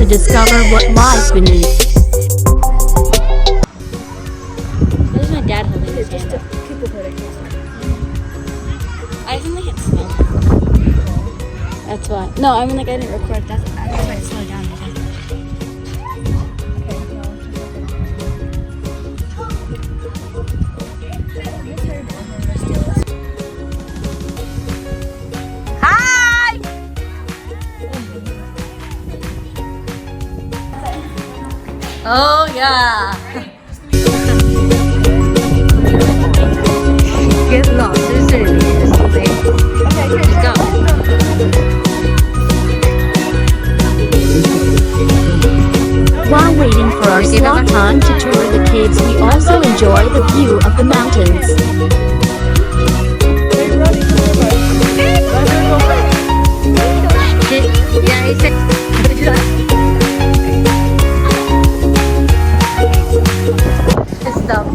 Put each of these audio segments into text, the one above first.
discover what lies beneath. What is my dad holding his hand up? I think like it's slow. That's why. No, I mean like I didn't record. That's why it slowed down. Hi! Oh yeah! Get lost, seriously. Let's go. While waiting for our slot time to tour the caves, we also enjoy the view of the mountains. Stop.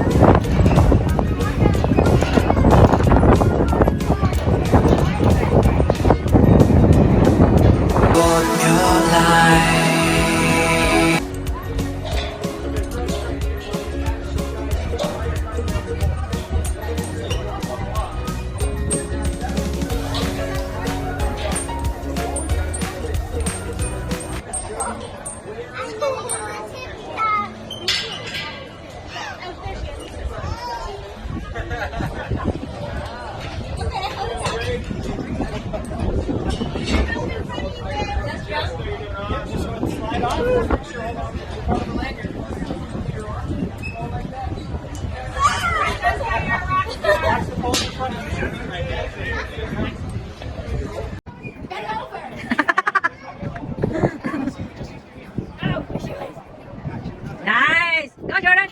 Nice! Go, Jordan!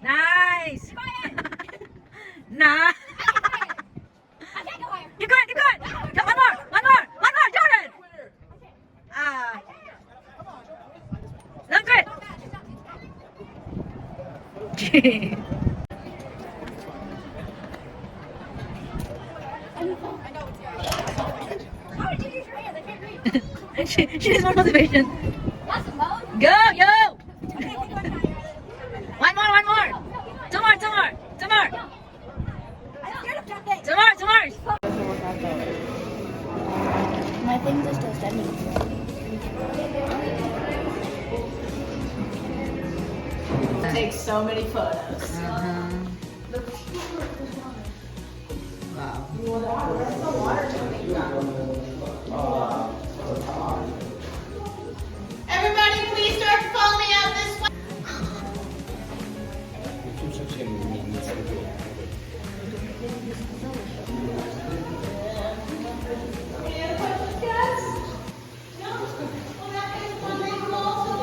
Nice! Nah! Keep going, keep going! Come, one more, Jordan! Ah! Look good! She needs more motivation. Go, yo! One more! Two more! My things are still sending. Take so many photos. Everybody, please start to follow me out this way. Any other questions, guys? No? Well, that is one thing from also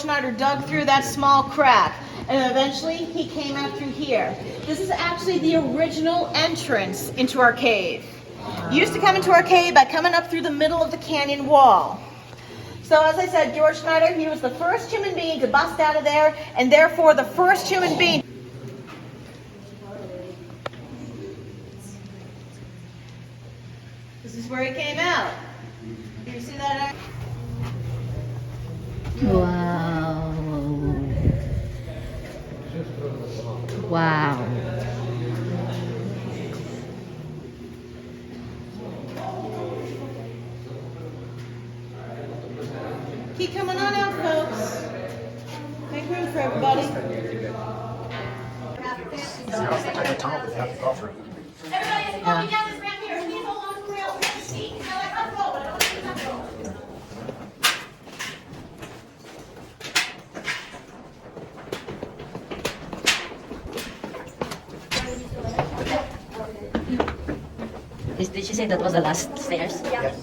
Schneider dug through that small crack, and eventually he came out through here. This is actually the original entrance into our cave. You used to come into our cave by coming up through the middle of the canyon wall. So as I said, George Schneider, he was the first human being to bust out of there, and therefore the first human being. This is where he came out. You see that? Wow. Wow. Keep coming on out, folks. Make room for everybody. Everybody has to go down this ramp here. Please hold on to the rail. We're going to see. Let's go, but I don't want to go. Did she say that was the last stairs? Yes.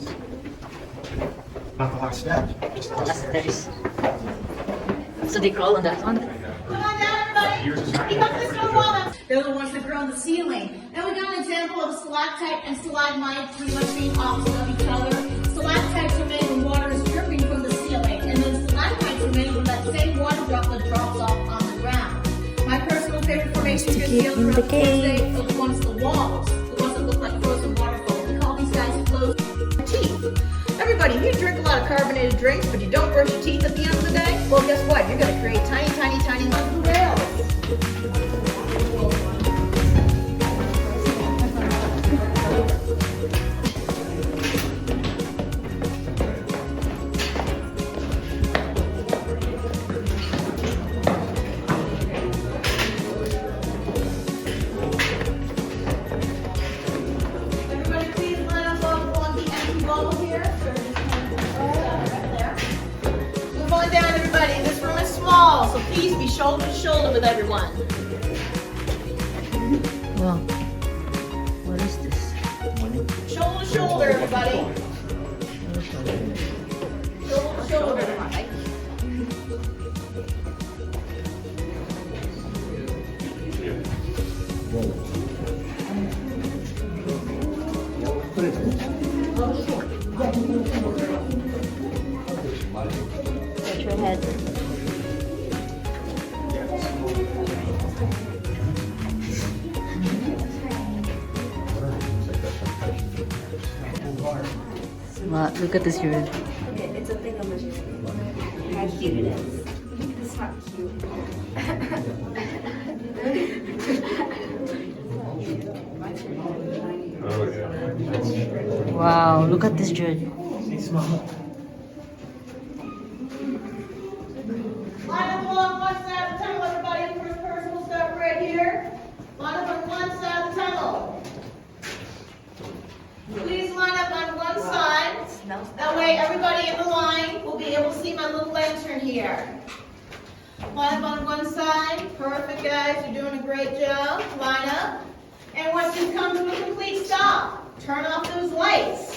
Not the last step, just The last stairs. So they crawl on that one? Come on down, everybody. Keep up this stone wall. They're the ones that grow on the ceiling. Now we got an example of a stalactite and stalagmite pretty much being opposite of each other. Stalactites are made when water is dripping from the ceiling, and then stalagmites are made when that same water droplet drops off on the ground. My personal favorite formation is the ones the walls, the ones that look like frozen waterfalls. We call these guys closed teeth. everybody, if you drink a lot of carbonated drinks, but you don't brush your teeth at the end of the day, well, guess what? You're going to create tiny, tiny, tiny little rails. So please be shoulder to shoulder with everyone. Wow. What is this? Shoulder to shoulder, everybody. Shoulder to shoulder. Touch your head. Wow, look at this urine. It's a thing of how cute it is. It's not cute. Wow, look at this urine. Line up along one side of the tunnel, everybody. First person will start right here. Line up on one side of the tunnel. Please line up on one side. That way everybody in the line will be able to see my little lantern here. Line up on one side. Perfect, guys. You're doing a great job. Line up. And once you come to a complete stop, turn off those lights.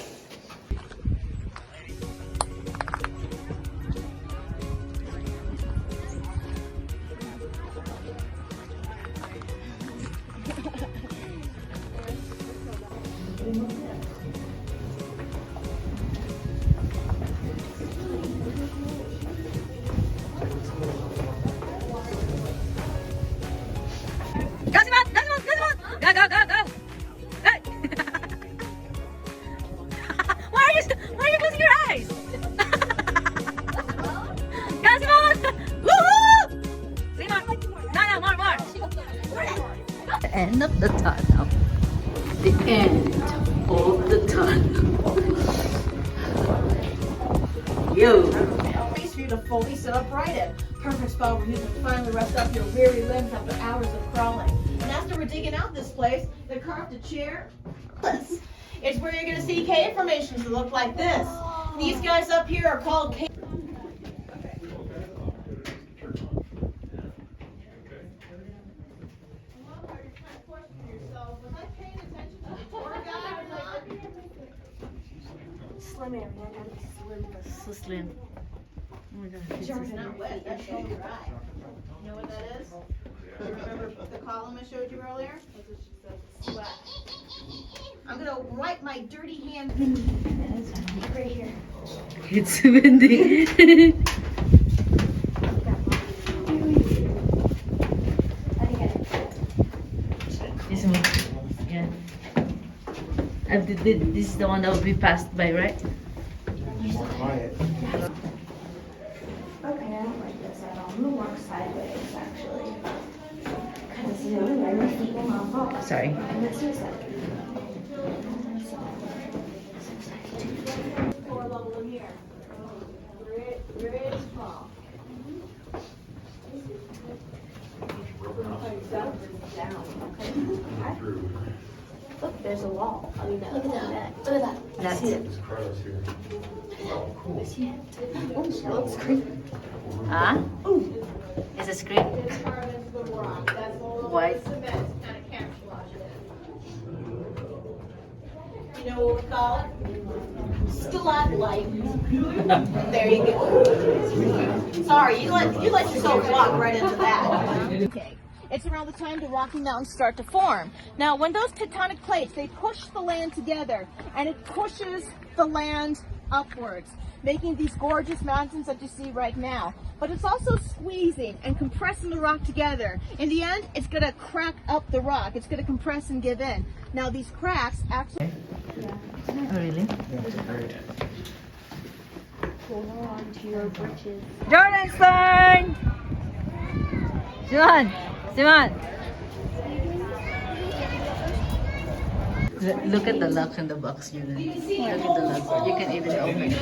Why are you closing your eyes? The end of the tunnel. The end of the tunnel. Yo. Place for you to fully sit uprighted. Perfect spot where you can finally rest up your weary limbs after hours of crawling. And after we're digging out this place, they carved a chair. It's where you're going to see cave formations that look like this. These guys up here are called cave. Slim area, not So slim. Oh my god. It's not wet, that's so dry. You know what that is? You remember the column I showed you earlier? That's what she said, sweat. I'm gonna wipe my dirty hand. right here. It's windy. This one. Yeah. This is the one that we passed by, right? Okay, I don't like this at all. I'm gonna walk sideways, actually. Because, you know, my feet will not fall. Sorry. And it's suicide. Floor level in here. Really small. Look, there's a wall. I mean, look at that. Look at that. That's it. Oh, that looks creepy. Huh? It's a screen. It's carved into the rock. That's a little White. bit of cement to kind of camouflage it. You know what we call it? Stalagmite. There you go. Sorry, you let yourself walk right into that. Okay. It's around the time the Rocky Mountains start to form. Now, when those tectonic plates, they push the land together, and it pushes the land upwards, making these gorgeous mountains that you see right now. But it's also squeezing and compressing the rock together. In the end, it's going to crack up the rock. It's going to compress and give in. Now, these cracks actually... Oh, really? Hold on to your britches. Jordan's turn! Simon! Simon! Look at the lock in the box, Jordan. Look at the lock. You can even open it.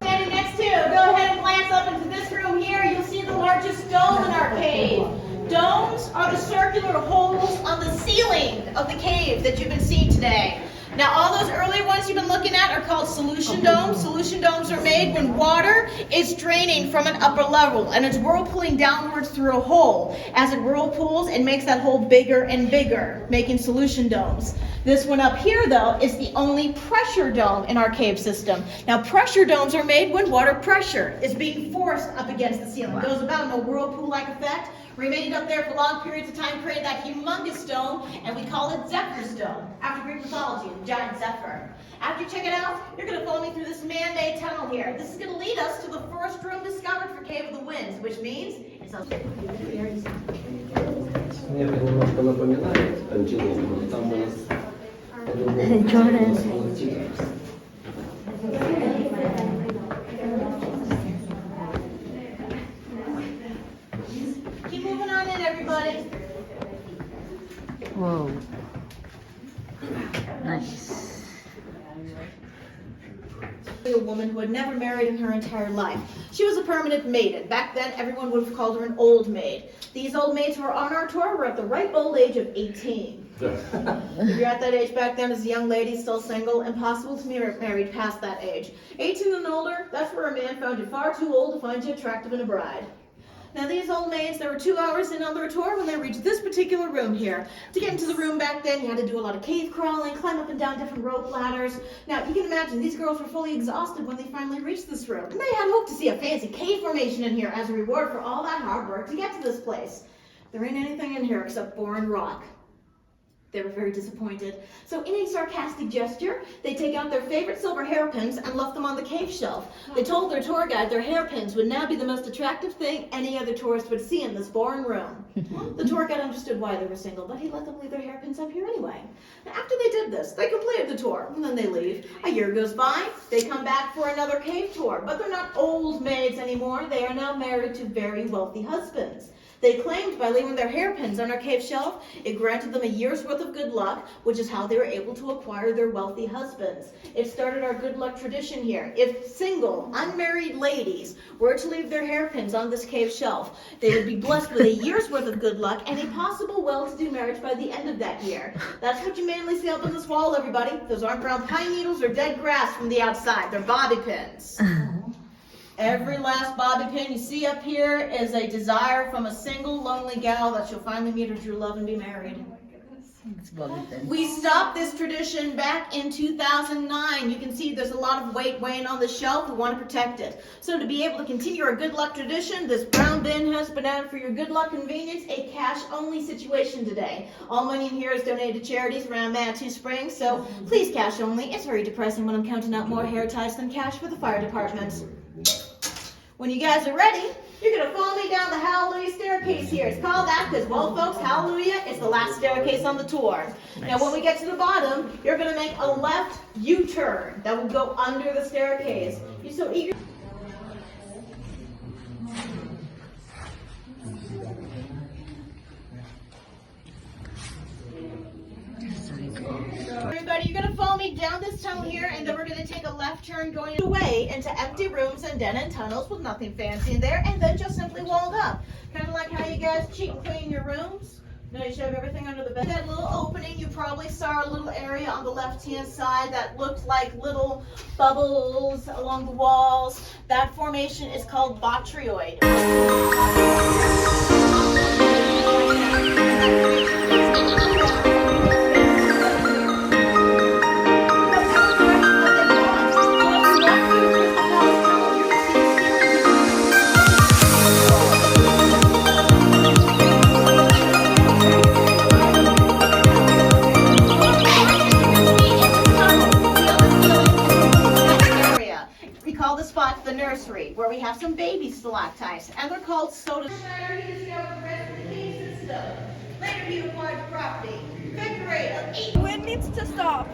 Standing next to, go ahead and glance up into this room here. You'll see the largest dome in our cave. Domes are the circular holes on the ceiling of the cave that you've been seeing today. Now, all those earlier ones you've been looking at are called solution domes. Solution domes are made when water is draining from an upper level and it's whirlpooling downwards through a hole. As it whirlpools, it makes that hole bigger and bigger, making solution domes. This one up here, though, is the only pressure dome in our cave system. Now, pressure domes are made when water pressure is being forced up against the ceiling. It goes about in a whirlpool-like effect, remained up there for long periods of time, created that humongous dome, and we call it Zephyr's Dome, after Greek mythology, the giant Zephyr. After you check it out, you're going to follow me through this man-made tunnel here. This is going to lead us to the first room discovered for Cave of the Winds, which means it's a... Мне немножко напоминает антилопу, там у нас Keep moving on in, everybody. Whoa. Nice. A woman who had never married in her entire life. She was a permanent maiden. Back then, everyone would have called her an old maid. These old maids who are on our tour were at the ripe old age of 18. If you're at that age back then as a young lady, still single, impossible to be married past that age. 18 and older, that's where a man found you far too old to find you attractive in a bride. Now these old maids, they were 2 hours in on their tour when they reached this particular room here. To get into the room back then, you had to do a lot of cave crawling, climb up and down different rope ladders. Now you can imagine these girls were fully exhausted when they finally reached this room. And they had hoped to see a fancy cave formation in here as a reward for all that hard work to get to this place. There ain't anything in here except boring rock. They were very disappointed. So in a sarcastic gesture, they take out their favorite silver hairpins and left them on the cave shelf. They told their tour guide their hairpins would now be the most attractive thing any other tourist would see in this boring room. The tour guide understood why they were single, but he let them leave their hairpins up here anyway. Now, after they did this, they completed the tour, and then they leave. A year goes by, they come back for another cave tour, but they're not old maids anymore. They are now married to very wealthy husbands. They claimed by leaving their hairpins on our cave shelf, it granted them a year's worth of good luck, which is how they were able to acquire their wealthy husbands. It started our good luck tradition here. If single, unmarried ladies were to leave their hairpins on this cave shelf, they would be blessed with a year's worth of good luck and a possible well-to-do marriage by the end of that year. That's what you mainly see up on this wall, everybody. Those aren't brown pine needles or dead grass from the outside. They're bobby pins. Every last bobby pin you see up here is a desire from a single, lonely gal that she'll finally meet her true love and be married. We stopped this tradition back in 2009. You can see there's a lot of weight weighing on the shelf. We want to protect it. So to be able to continue our good luck tradition, this brown bin has been added for your good luck convenience, a cash-only situation today. All money in here is donated to charities around Manitou Springs, so please cash only. It's very depressing when I'm counting out more hair ties than cash for the fire department. When you guys are ready, you're going to follow me down the Hallelujah staircase here. It's called that because, well, folks, Hallelujah is the last staircase on the tour. Nice. Now, when we get to the bottom, you're going to make a left U-turn that will go under the staircase. You're so eager. Everybody, you're going to follow me down this tunnel here, and then we're going to take a left turn going away into empty rooms and dead-end tunnels with nothing fancy in there, and then just simply walled up. Kind of like how you guys cheat and clean your rooms. Now you shove everything under the bed. That little opening, you probably saw a little area on the left-hand side that looked like little bubbles along the walls. That formation is called botryoid. Where we have some baby stalactites, and they're called soda. He discovered the rest of the cave system. Later he acquired the property. figure eight of 8. Wind needs to stop.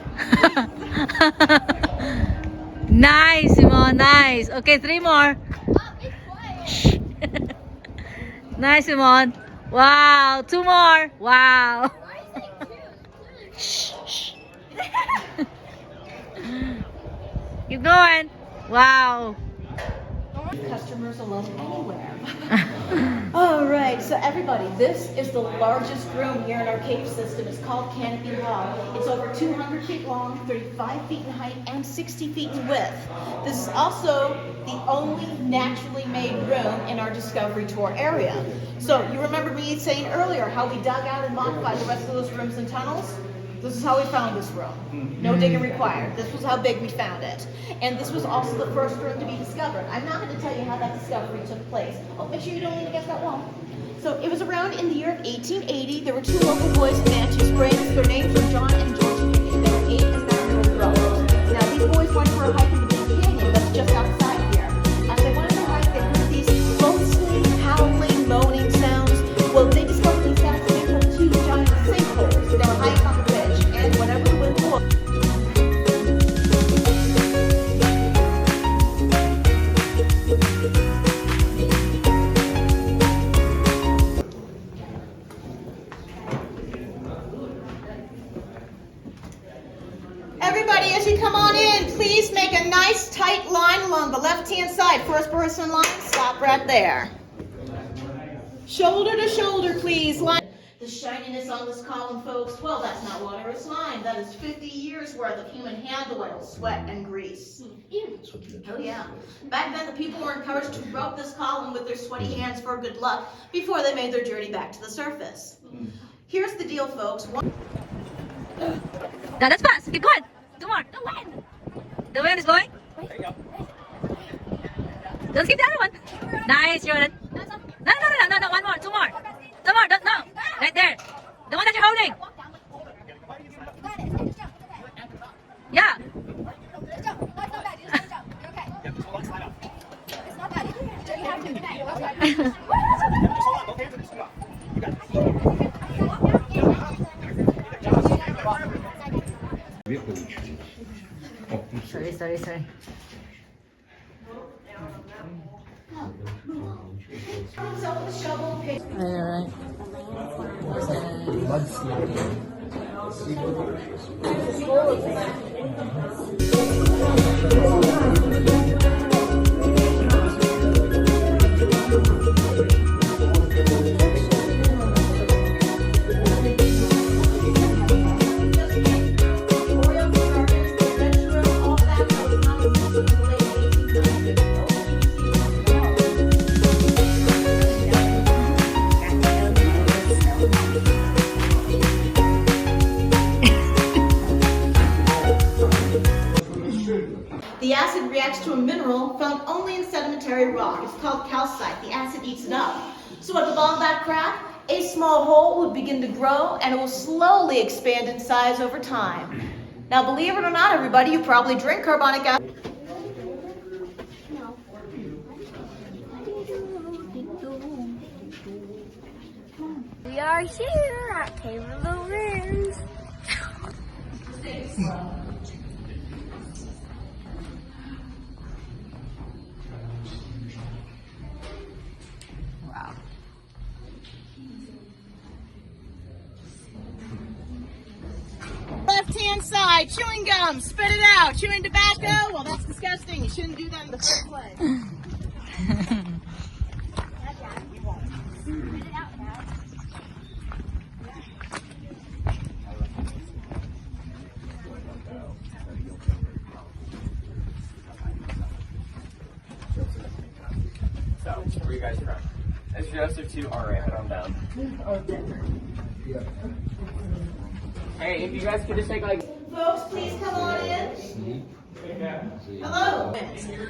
Nice, Simon. Nice. Okay, 3 more. Shh. Nice, Simon. Wow. 2 more. Wow. Shh. Shh. Keep going. Wow. Customers alone anywhere. All right, so everybody, this is the largest room here in our cave system. It's called Canopy Hall. It's over 200 feet long, 35 feet in height, and 60 feet in width. This is also the only naturally made room in our Discovery Tour area. So you remember me saying earlier how we dug out and modified the rest of those rooms and tunnels? This is how we found this room. No digging required. This was how big we found it. And this was also the first room to be discovered. I'm not going to tell you how that discovery took place. Oh, make sure you don't lean against that wall. So it was around in the year of 1880. There were 2 local boys in Manitou Springs. Their names were John and George Pickett. They were 8 and 9-year-old brothers. Now these boys went for a hike in the Big Canyon that's just outside here. As they went on a hike, they heard these ghostly, howling, moaning sounds. Well, they discovered these sounds came from 2 giant sinkholes. They were high on the ridge, and whenever the wind blew, everybody, as you come on in, please make a nice tight line along the left-hand side. First person in line, stop right there. Shoulder to shoulder, please. Line. The shininess on this column, folks, well, that's not water, it's lime. That is 50 years worth of human hand oil, sweat, and grease. Oh, yeah. Back then, the people were encouraged to rub this column with their sweaty hands for good luck before they made their journey back to the surface. Here's the deal, folks. Now that's fast. Keep going. 2 more. The wind. The wind is going. Don't skip the other one. Nice, Jordan. No. 1 more. 2 more. 2 more. No. Right there. The one that you're holding. Yeah. Sorry. Alright. The acid reacts to a mineral found only in sedimentary rock. It's called calcite. The acid eats it up. So at the bottom of that crack, a small hole would begin to grow, and it will slowly expand in size over time. Now, believe it or not, everybody, you probably drink carbonic acid. We are here at Cave of the Winds. Wow. Left-hand side, chewing gum, spit it out. Chewing tobacco, well, that's disgusting. You shouldn't do that in the first place. So, where you guys from? It's Joseph too. Alright, head on down. Hey, if you guys could just take like... Folks, please come on in. Hello.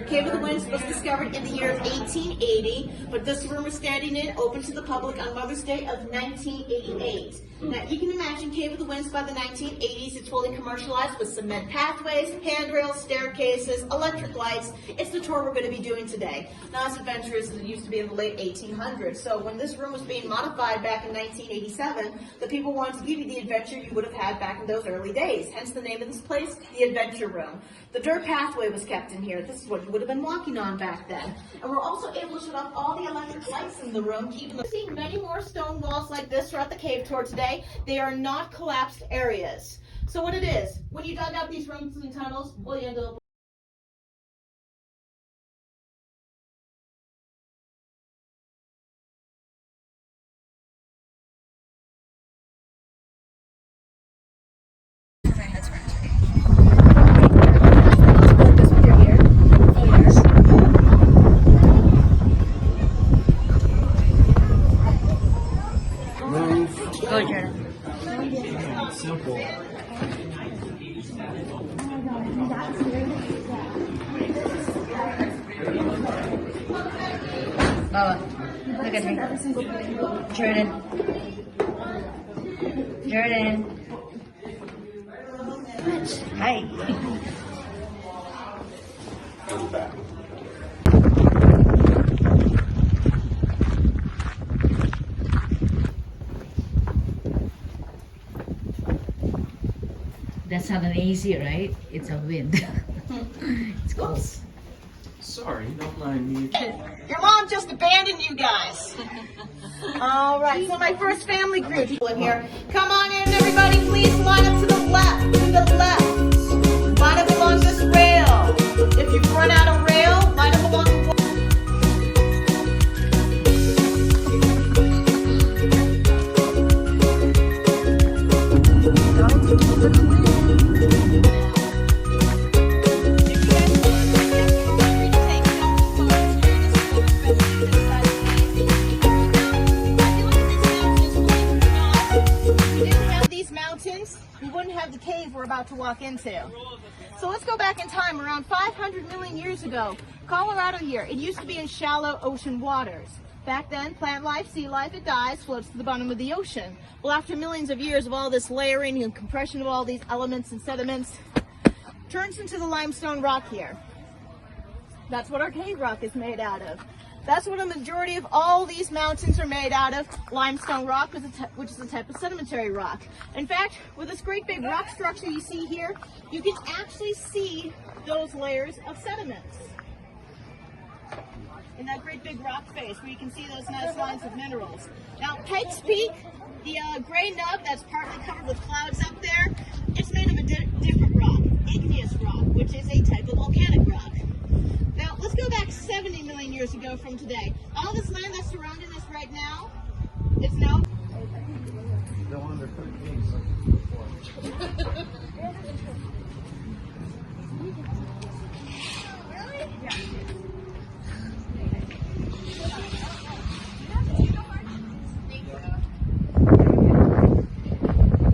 Cave of the Winds was discovered in the year 1880, but this room we're standing in opened to the public on Mother's Day of 1988. Now you can imagine Cave of the Winds by the 1980s. It's fully commercialized with cement pathways, handrails, staircases, electric lights. It's the tour we're going to be doing today. Not as adventurous as it used to be in the late 1800s. So when this room was being modified back in 1987, the people wanted to give you the adventure you would have had back in those early days. Hence the name of this place, the Adventure Room. The dirt pathway was kept in here. This is what you would have been walking on back then. And we're also able to shut off all the electric lights in the room, keeping them. We've seen many more stone walls like this throughout the cave tour today. They are not collapsed areas. So what it is, when you dug out these rooms and tunnels, well, you ended up Go, Jordan. Simple. Baba, look at me. Jordan. Jordan. Hi. That's not an AC, right? It's a wind. It's cold. Sorry, don't mind me. Your mom just abandoned you guys. All right, so my first family group people in here. Come on in, everybody. Please line up to the left. To the left. Line up along this rail. If you've run out of rail, line up along the wall. We wouldn't have the cave we're about to walk into. So let's go back in time. Around 500 million years ago, Colorado here, it used to be in shallow ocean waters. Back then, plant life, sea life, it dies, floats to the bottom of the ocean. Well, after millions of years of all this layering and compression of all these elements and sediments, turns into the limestone rock here. That's what our cave rock is made out of. That's what a majority of all these mountains are made out of, limestone rock, which is a type of sedimentary rock. In fact, with this great big rock structure you see here, you can actually see those layers of sediments in that great big rock face where you can see those nice lines of minerals. Now, Pikes Peak, the gray nub that's partly covered with clouds up there, it's made of a different rock, igneous rock, which is a type of volcanic rock. Now, let's go back 70 million years ago from today. All this land that's surrounding us right now, it's now... No wonder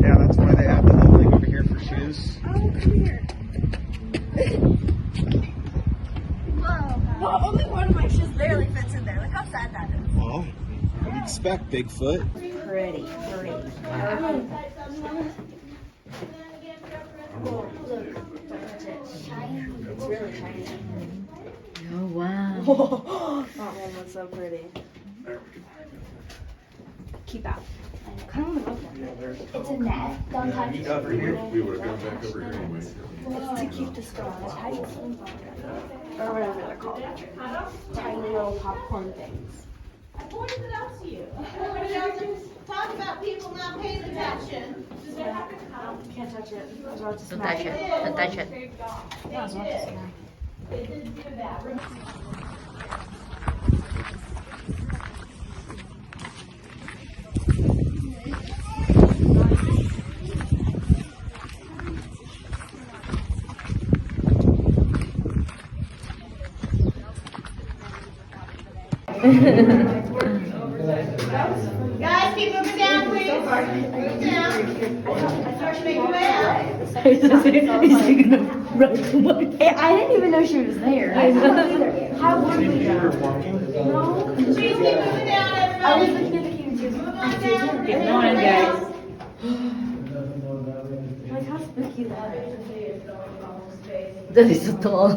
Yeah, that's why they have the whole thing over here for shoes. Oh, come here. Well, only one of my shoes barely fits in there. Look how sad that is. Well, what do you expect, Bigfoot? Pretty. Look, it's really shiny. Oh, wow. That one was so pretty. Keep out. I kind of want to look at it. It's a net. Don't touch it. Over here. We would have gone back over here anyway. It's to keep the straws tight. Or whatever they're called. Tiny little popcorn things. I pointed it out to you. Everybody else talk about people not paying attention. Can't touch it. I was about to Don't smash touch it. it. Don't touch it. Yeah, I was about to smash it. They did do that. Guys, keep moving down, please. Move down. Start to make your way out. I didn't even know she was there. I didn't either. How would we know? No. Trees, keep moving down, I was everybody. looking at the cave too. Move on down. Good morning, guys. Like how spooky that is. That is so tall.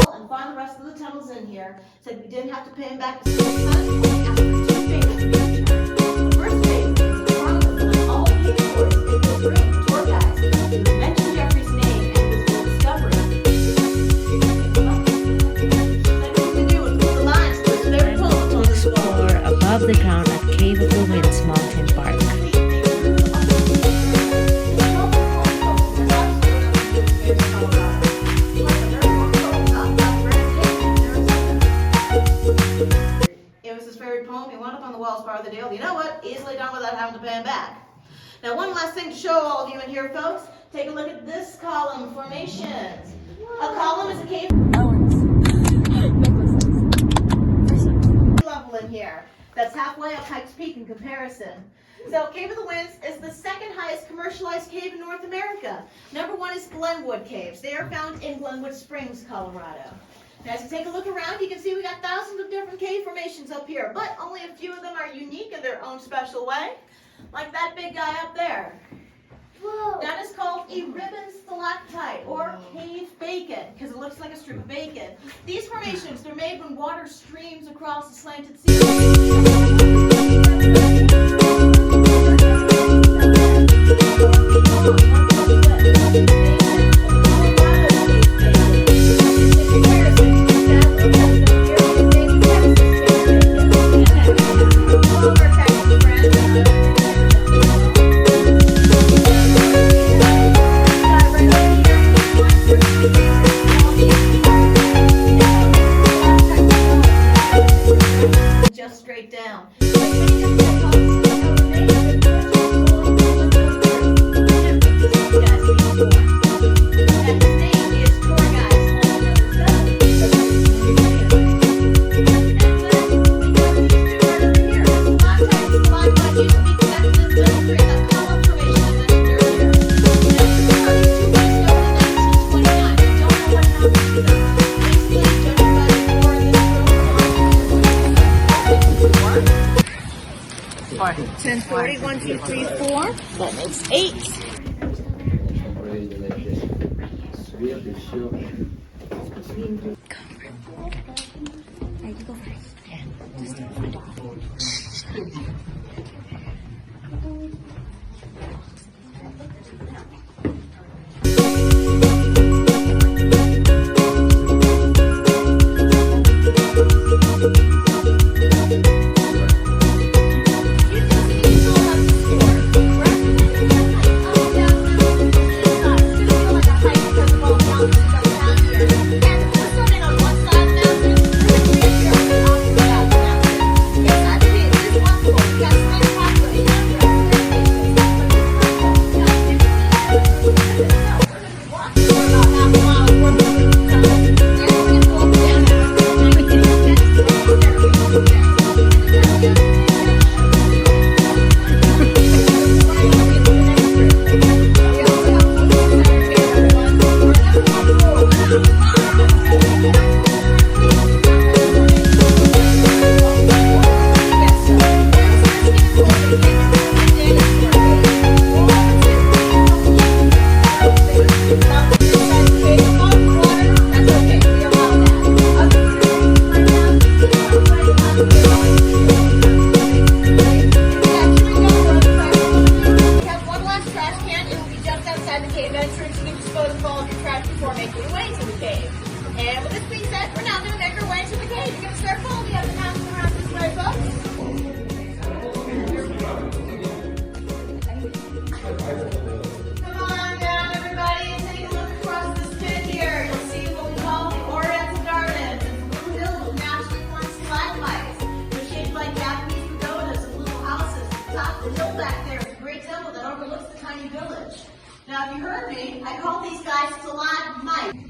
And find the rest of the tunnels in here. Said we didn't have to pay him back the same time. We asked for 2 favors to be returned. First favor, promise that all paid for in this room, tour guides, to mention Jeffrey's name and his little discovery. Second thing to do was put the lines to his favorite poem on the Explore above the ground at Cave of the Winds Mountain Park. It was his favorite poem. He wound up on the Wells part of the deal. You know what? Easily done without having to pay him back. Now, one last thing to show all of you in here, folks. Take a look at this column, formations. A column is a cave level in here. That's halfway up Pikes Peak in comparison. So Cave of the Winds is the second highest commercialized cave in North America. Number 1 is Glenwood Caves. They are found in Glenwood Springs, Colorado. Now, as you take a look around, you can see we got thousands of different cave formations up here, but only a few of them are unique in their own special way, like that big guy up there. Whoa. That is called a ribbon stalactite, or cave bacon, because it looks like a strip of bacon. These formations, they're made when water streams across the slanted sea. Just straight down. Ten 40, 1, 2, 3, 4. That makes 8. Yes, you heard me, I call these guys stalagmites.